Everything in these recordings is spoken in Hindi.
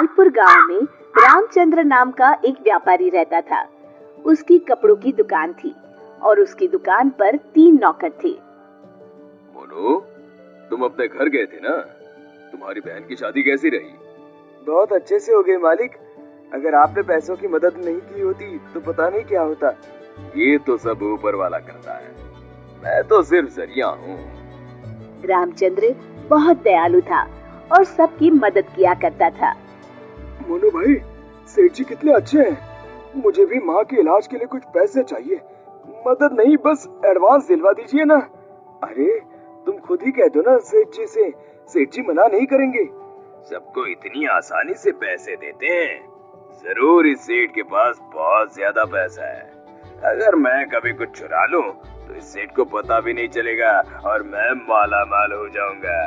मालपुर गांव में रामचंद्र नाम का एक व्यापारी रहता था। उसकी कपड़ों की दुकान थी और उसकी दुकान पर 3 नौकर थे। मोनू, तुम अपने घर गए थे ना? तुम्हारी बहन की शादी कैसी रही? बहुत अच्छे से हो गई मालिक। अगर आपने पैसों की मदद नहीं की होती तो पता नहीं क्या होता। ये तो सब ऊपर वाला करता है, मैं तो सिर्फ जरिया हूँ। रामचंद्र बहुत दयालु था और सबकी मदद किया करता था। मोनू भाई, सेठ जी कितने अच्छे हैं। मुझे भी माँ के इलाज के लिए कुछ पैसे चाहिए। मदद नहीं, बस एडवांस दिलवा दीजिए ना। अरे तुम खुद ही कह दो ना सेठ जी से, सेठ जी मना नहीं करेंगे। सबको इतनी आसानी से पैसे देते हैं? जरूर इस सेठ के पास बहुत ज्यादा पैसा है। अगर मैं कभी कुछ चुरा लूं तो इस सेठ को पता भी नहीं चलेगा और मैं माला माल हो जाऊंगा।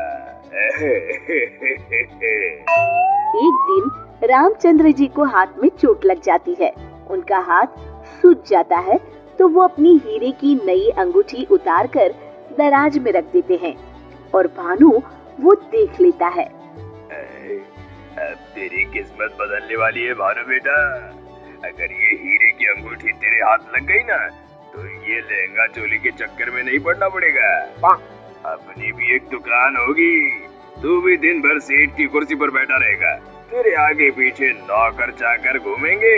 एक दिन रामचंद्र जी को हाथ में चोट लग जाती है। उनका हाथ सूज जाता है तो वो अपनी हीरे की नई अंगूठी उतारकर दराज में रख देते हैं और भानु वो देख लेता है। अब तेरी किस्मत बदलने वाली है भानु बेटा। अगर ये हीरे की अंगूठी तेरे हाथ लग गई ना तो ये लहंगा चोली के चक्कर में नहीं पड़ना पड़ेगा। अपनी भी एक दुकान होगी, तू भी दिन भर सेठ की कुर्सी पर बैठा रहेगा, तेरे आगे पीछे नौकर चाकर घूमेंगे।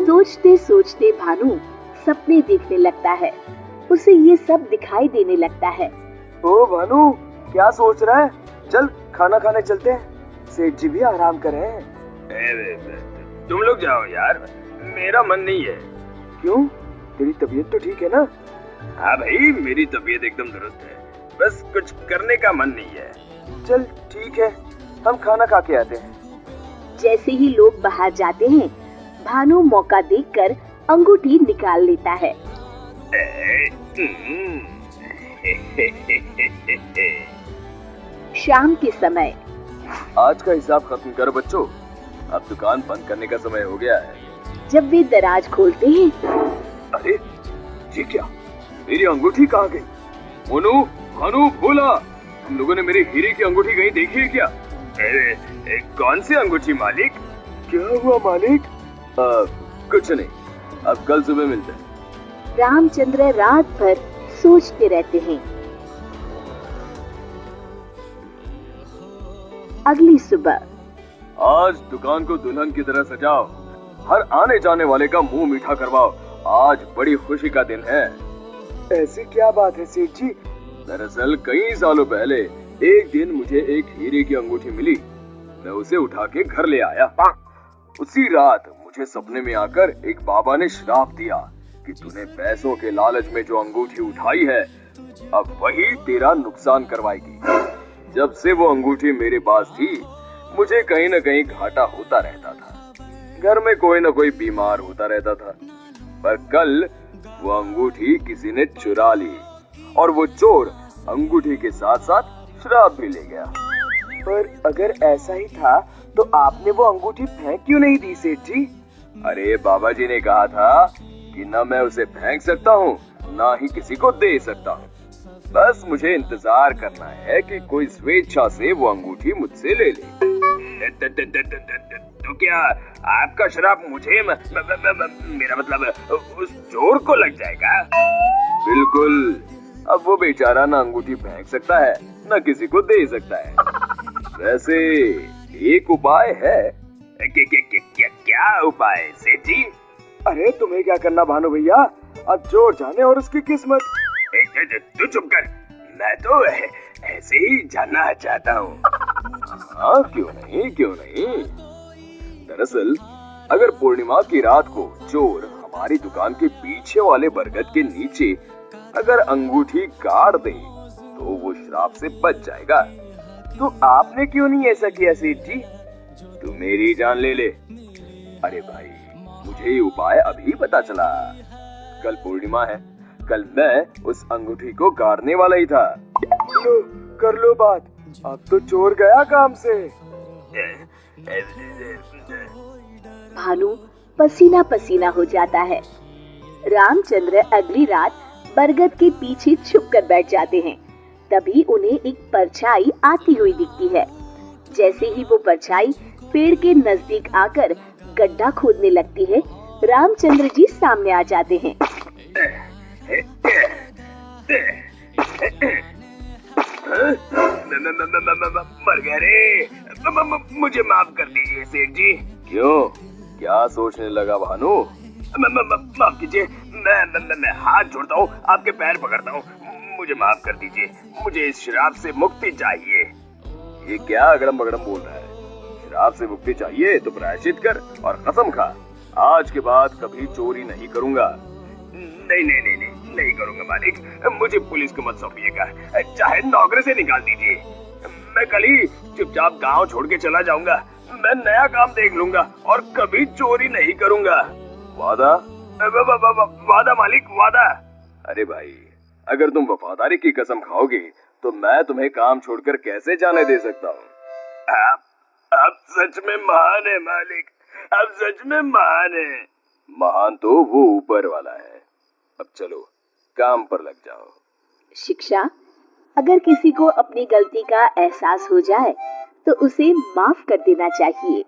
सोचते सोचते भानु सपने देखने लगता है। उसे ये सब दिखाई देने लगता है। ओ भानु, क्या सोच रहा है? चल खाना खाने चलते हैं, सेठ जी भी आराम कर रहे हैं। तुम लोग जाओ यार, मेरा मन नहीं है। क्यों? तेरी तबीयत तो ठीक है ना? हाँ भाई, मेरी तबीयत एकदम दुरुस्त है, बस कुछ करने का मन नहीं है। चल ठीक है, हम खाना खा के आते हैं। जैसे ही लोग बाहर जाते हैं, भानु मौका देखकर अंगूठी निकाल लेता है। शाम के समय आज का हिसाब खत्म कर बच्चों, अब दुकान बंद करने का समय हो गया है। जब वे दराज खोलते हैं, अरे ये क्या, मेरी अंगूठी कहाँ गई? मोनू, भानु, भोला, तुम लोगों ने मेरे हीरे की अंगूठी कहीं देखी है क्या? कौन सी अंगूठी मालिक? क्या हुआ मालिक? कुछ नहीं, अब कल सुबह मिलते हैं। रामचंद्र रात भर सोचते रहते हैं। अगली सुबह आज दुकान को दुल्हन की तरह सजाओ, हर आने जाने वाले का मुंह मीठा करवाओ, आज बड़ी खुशी का दिन है। ऐसी क्या बात है सेठ जी? दरअसल कई सालों पहले एक दिन मुझे एक हीरे की अंगूठी मिली, मैं उसे उठा के घर ले आया। उसी रात मुझे सपने में आकर एक बाबा ने श्राप दिया कि तूने पैसों के लालच में जो अंगूठी उठाई है, अब वही तेरा नुकसान करवाएगी। जब से वो अंगूठी मेरे पास थी, मुझे कहीं न कहीं घाटा होता रहता था। घर में कोई न कोई बीमार होता रहता था। पर कल वो अंगूठी किसी ने चुरा ली और वो चोर अंगूठी के साथ साथ श्राप भी ले गया। पर अगर ऐसा ही था तो आपने वो अंगूठी फेंक क्यों नहीं दी सेठ जी? अरे बाबा जी ने कहा था कि न मैं उसे फेंक सकता हूँ, ना ही किसी को दे सकता हूँ। बस मुझे इंतजार करना है कि कोई स्वेच्छा से वो अंगूठी मुझसे ले ले। तो क्या आपका श्राप मुझे मेरा मतलब उस चोर को लग जाएगा? बिल्कुल। अब वो बेचारा ना अंगूठी फेंक सकता है, ना किसी को दे सकता है। वैसे एक उपाय है। क्या उपाय सेठ जी? अरे तुम्हें क्या करना भानु भैया, अब चोर जाने और उसकी किस्मत। तू चुप कर, मैं तो ऐसे ही जानना चाहता हूँ। हाँ क्यों नहीं, क्यों नहीं। दरअसल अगर पूर्णिमा की रात को चोर हमारी दुकान के पीछे वाले बरगद के नीचे अगर अंगूठी गाड़ दे तो वो श्राप से बच जाएगा। तो आपने क्यों नहीं ऐसा किया सेठ जी? तू मेरी जान ले ले। अरे भाई, मुझे ये उपाय अभी पता चला। कल पूर्णिमा है, कल मैं उस अंगूठी को गाड़ने वाला ही था। लो, कर लो बात, अब तो चोर गया काम से। भानु पसीना पसीना हो जाता है। रामचंद्र अगली रात बरगद के पीछे छुपकर बैठ जाते हैं। तभी उन्हें एक परछाई आती हुई दिखती है। जैसे ही वो परछाई पेड़ के नजदीक आकर गड्ढा खोदने लगती है, रामचंद्र जी सामने आ जाते हैं। मर गया रे, मुझे माफ कर दीजिए सेठ जी। क्यों, क्या सोचने लगा भानु? माफ कीजिए, मैं हाथ जोड़ता हूँ, आपके पैर पकड़ता हूँ, मुझे माफ कर दीजिए, मुझे इस शराब से मुक्ति चाहिए। ये क्या अगड़म बगड़म बोल रहा है? शराब से मुक्ति चाहिए तो प्रायश्चित कर और कसम खा, आज के बाद कभी चोरी नहीं करूंगा। नहीं करूंगा मालिक, मुझे पुलिस को मत सौंपिएगा, चाहे नौकरी से निकाल दीजिए। मैं कल ही चुपचाप गांव छोड़ के चला जाऊंगा, मैं नया काम देख लूंगा और कभी चोरी नहीं करूंगा। वादा? वादा मालिक, वादा। अरे भाई, अगर तुम वफादारी की कसम खाओगे तो मैं तुम्हें काम छोड़कर कैसे जाने दे सकता हूँ। आप सच में महान है मालिक, आप सच में महान है। महान तो वो ऊपर वाला है। अब चलो काम पर लग जाओ। शिक्षा, अगर किसी को अपनी गलती का एहसास हो जाए तो उसे माफ कर देना चाहिए।